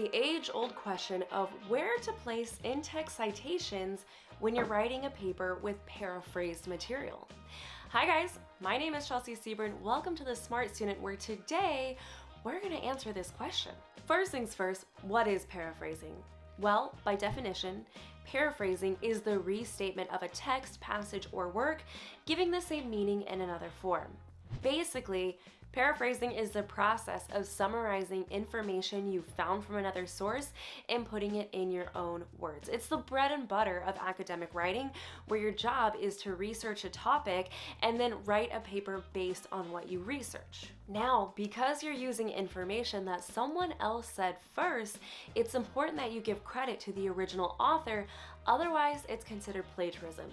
the age-old question of where to place in-text citations when you're writing a paper with paraphrased material. Hi guys, my name is Chelsea Seaburn. Welcome to the Smart Student, where today we're going to answer this question. First things first, what is paraphrasing? Well, by definition, paraphrasing is the restatement of a text, passage, or work, giving the same meaning in another form. Basically, paraphrasing is the process of summarizing information you found from another source and putting it in your own words. It's the bread and butter of academic writing, where your job is to research a topic and then write a paper based on what you research. Now, because you're using information that someone else said first, it's important that you give credit to the original author, otherwise it's considered plagiarism.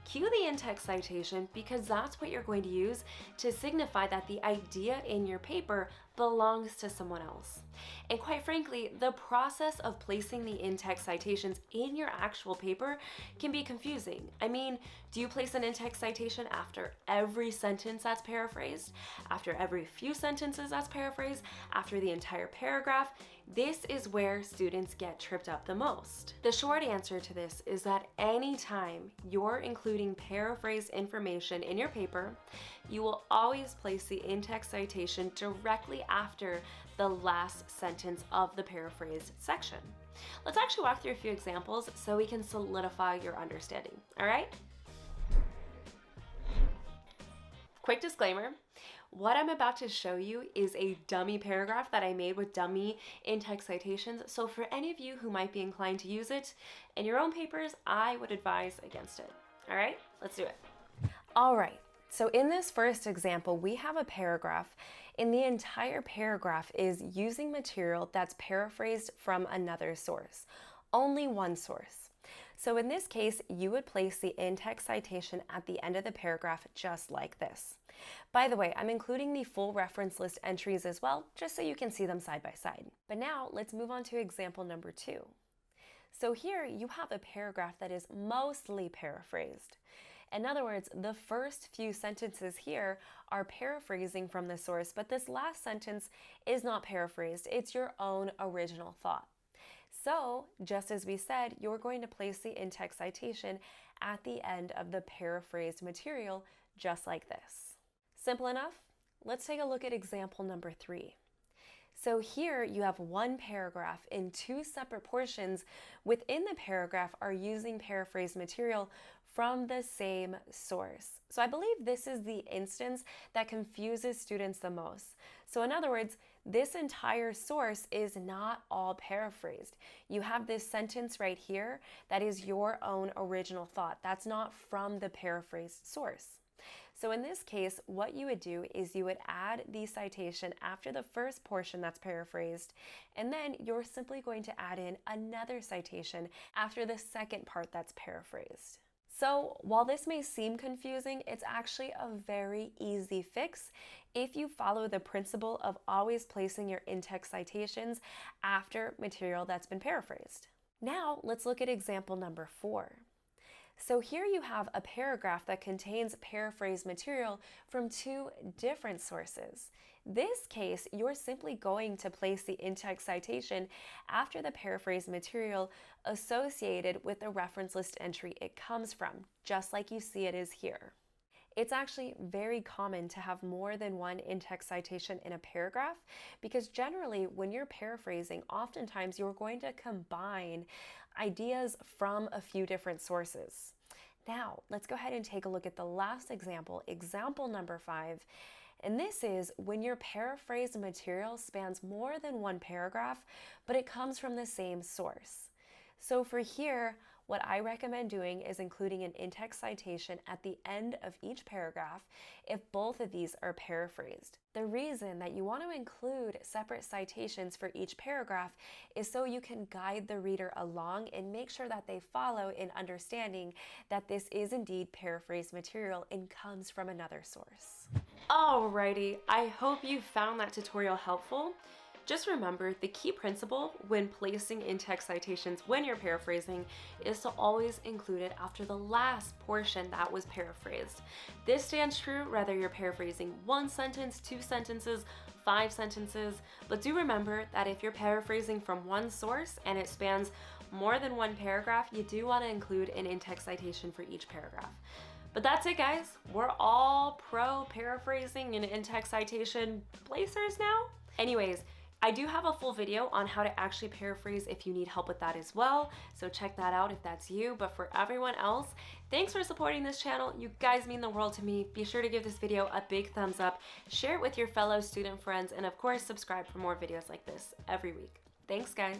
Cue the in-text citation because that's what you're going to use to signify that the idea in your paper belongs to someone else. And quite frankly, the process of placing the in-text citations in your actual paper can be confusing. I mean, do you place an in-text citation after every sentence that's paraphrased? After every few sentences that's paraphrased? After the entire paragraph? This is where students get tripped up the most. The short answer to this is that anytime you're including paraphrased information in your paper, you will always place the in-text citation directly after the last sentence of the paraphrased section. Let's actually walk through a few examples so we can solidify your understanding, all right? Quick disclaimer, what I'm about to show you is a dummy paragraph that I made with dummy in-text citations, so for any of you who might be inclined to use it in your own papers, I would advise against it. All right, let's do it. All right, so in this first example, we have a paragraph, and the entire paragraph is using material that's paraphrased from another source, only one source. So in this case, you would place the in-text citation at the end of the paragraph just like this. By the way, I'm including the full reference list entries as well, just so you can see them side by side. But now let's move on to example number 2. So here you have a paragraph that is mostly paraphrased. In other words, the first few sentences here are paraphrasing from the source, but this last sentence is not paraphrased, it's your own original thought. So, just as we said, you're going to place the in-text citation at the end of the paraphrased material, just like this. Simple enough? Let's take a look at example number 3. So here you have one paragraph in two separate portions. Within the paragraph are using paraphrased material from the same source. So I believe this is the instance that confuses students the most. So in other words, this entire source is not all paraphrased. You have this sentence right here that is your own original thought. That's not from the paraphrased source. So in this case, what you would do is you would add the citation after the first portion that's paraphrased, and then you're simply going to add in another citation after the second part that's paraphrased. So while this may seem confusing, it's actually a very easy fix if you follow the principle of always placing your in-text citations after material that's been paraphrased. Now let's look at example number 4. So here you have a paragraph that contains paraphrased material from two different sources. This case, you're simply going to place the in-text citation after the paraphrased material associated with the reference list entry it comes from, just like you see it is here. It's actually very common to have more than one in-text citation in a paragraph because generally when you're paraphrasing, oftentimes you're going to combine ideas from a few different sources. Now, let's go ahead and take a look at the last example, example number 5. And this is when your paraphrased material spans more than one paragraph, but it comes from the same source. So for here, what I recommend doing is including an in-text citation at the end of each paragraph if both of these are paraphrased. The reason that you want to include separate citations for each paragraph is so you can guide the reader along and make sure that they follow in understanding that this is indeed paraphrased material and comes from another source. Alrighty, I hope you found that tutorial helpful. Just remember, the key principle when placing in-text citations when you're paraphrasing is to always include it after the last portion that was paraphrased. This stands true whether you're paraphrasing one sentence, two sentences, 5 sentences, but do remember that if you're paraphrasing from one source and it spans more than one paragraph, you do want to include an in-text citation for each paragraph. But that's it, guys. We're all pro paraphrasing and in-text citation placers now. Anyways, I do have a full video on how to actually paraphrase if you need help with that as well, so check that out if that's you. But for everyone else, thanks for supporting this channel. You guys mean the world to me. Be sure to give this video a big thumbs up, share it with your fellow student friends, and of course, subscribe for more videos like this every week. Thanks, guys.